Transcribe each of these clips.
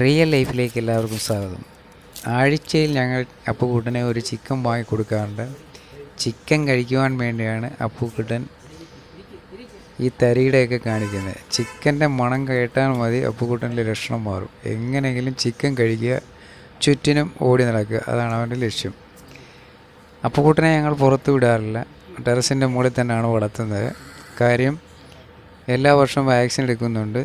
Real ലൈഫിലേക്ക് എല്ലാവർക്കും സ്വാഗതം. ആഴ്ചയിൽ ഞങ്ങൾ അപ്പുക്കുട്ടനെ ഒരു ചിക്കൻ വാങ്ങി കൊടുക്കാറുണ്ട്. ചിക്കൻ കഴിക്കുവാൻ വേണ്ടിയാണ് അപ്പുക്കുട്ടൻ ഈ തരിയുടെയൊക്കെ കാണിക്കുന്നത്. ചിക്കൻ്റെ മണം കേട്ടാൽ മതി അപ്പുക്കുട്ടൻ്റെ ലക്ഷണം മാറും. എങ്ങനെയെങ്കിലും ചിക്കൻ കഴിക്കുക, ചുറ്റിനും ഓടി നടക്കുക, അതാണ് അവൻ്റെ ലക്ഷ്യം. അപ്പുക്കുട്ടനെ ഞങ്ങൾ പുറത്ത് വിടാറില്ല, ടെറസിൻ്റെ മുകളിൽ തന്നെയാണ് വളർത്തുന്നത്. കാര്യം എല്ലാ വർഷവും വാക്സിൻ എടുക്കുന്നുണ്ട്.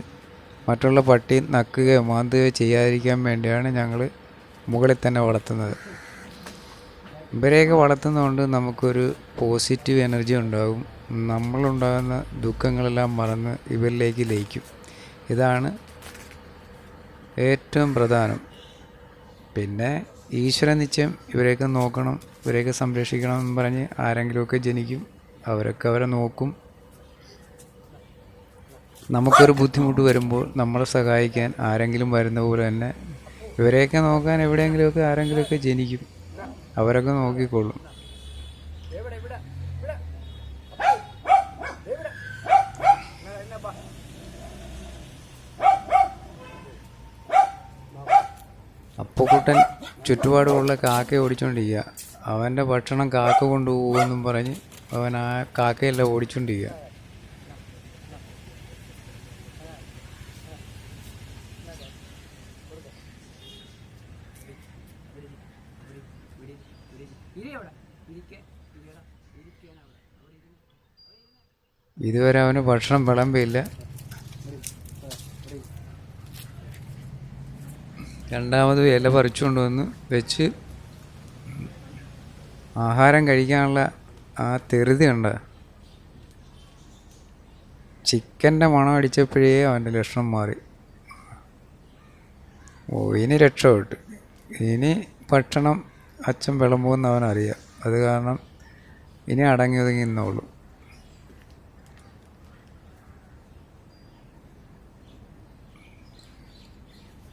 മറ്റുള്ള പട്ടി നക്കുകയോ മാന്തുകയോ ചെയ്യാതിരിക്കാൻ വേണ്ടിയാണ് ഞങ്ങൾ മുകളിൽ തന്നെ വളർത്തുന്നത്. ഇവരെയൊക്കെ വളർത്തുന്നതുകൊണ്ട് നമുക്കൊരു പോസിറ്റീവ് എനർജി ഉണ്ടാകും. നമ്മളുണ്ടാകുന്ന ദുഃഖങ്ങളെല്ലാം മറന്ന് ഇവരിലേക്ക് ലയിക്കും. ഇതാണ് ഏറ്റവും പ്രധാനം. പിന്നെ ഈശ്വര നിശ്ചയം, ഇവരെയൊക്കെ നോക്കണം, ഇവരെയൊക്കെ സംരക്ഷിക്കണം എന്ന് പറഞ്ഞ് ആരെങ്കിലുമൊക്കെ ജനിക്കും. അവരൊക്കെ അവരെ നോക്കും. നമുക്കൊരു ബുദ്ധിമുട്ട് വരുമ്പോൾ നമ്മളെ സഹായിക്കാൻ ആരെങ്കിലും വരുന്ന പോലെ തന്നെ ഇവരെയൊക്കെ നോക്കാൻ എവിടെയെങ്കിലുമൊക്കെ ആരെങ്കിലുമൊക്കെ ജനിക്കും. അവരൊക്കെ നോക്കിക്കൊള്ളും. അപ്പുക്കുട്ടൻ ചുറ്റുപാടുമുള്ള കാക്കയെ ഓടിച്ചുകൊണ്ടിരിക്കുക. അവൻ്റെ ഭക്ഷണം കാക്ക കൊണ്ടുപോകുമെന്നും പറഞ്ഞ് അവൻ ആ കാക്കയെല്ലാം ഓടിച്ചുകൊണ്ടിരിക്കുക. ഇതുവരെ അവന് ഭക്ഷണം വിളമ്പില്ല. രണ്ടാമത് ഇല പറിച്ചുകൊണ്ട് വന്ന് വെച്ച് ആഹാരം കഴിക്കാനുള്ള ആ തെറുതി കണ്ട. ചിക്കൻ്റെ മണം അടിച്ചപ്പോഴേ അവൻ്റെ ലക്ഷണം മാറി. ഇനി രക്ഷപ്പെട്ടു. ഇനി ഭക്ഷണം അച്ഛൻ വിളമ്പുമെന്ന് അവനറിയാം. അത് കാരണം ഇനി അടങ്ങി ഒതുങ്ങി നിന്നോളൂ.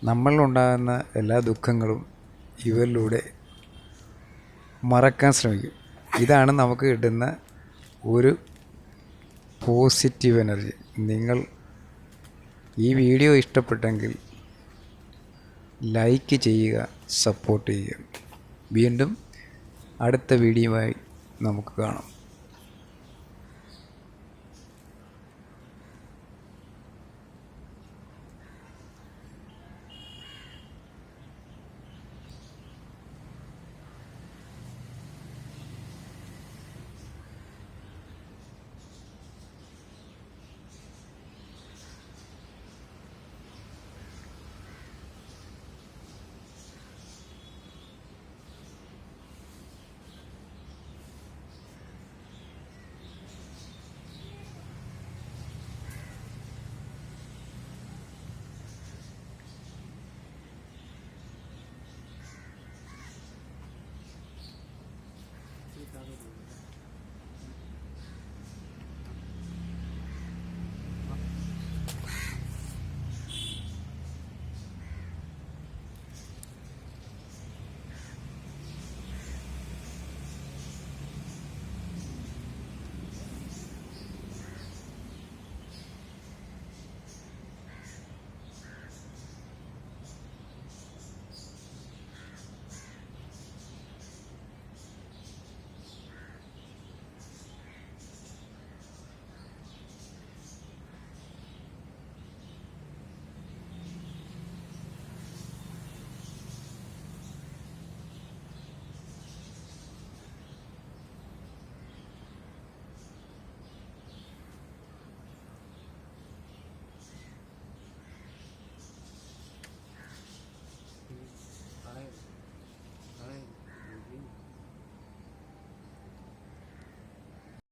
നമ്മളിലുണ്ടാകുന്ന എല്ലാ ദുഃഖങ്ങളും ഇവരിലൂടെ മറക്കാൻ ശ്രമിക്കും. ഇതാണ് നമുക്ക് കിട്ടുന്ന ഒരു പോസിറ്റീവ് എനർജി. നിങ്ങൾ ഈ വീഡിയോ ഇഷ്ടപ്പെട്ടെങ്കിൽ ലൈക്ക് ചെയ്യുക, സപ്പോർട്ട് ചെയ്യുക. വീണ്ടും അടുത്ത വീഡിയോയുമായി നമുക്ക് കാണാം.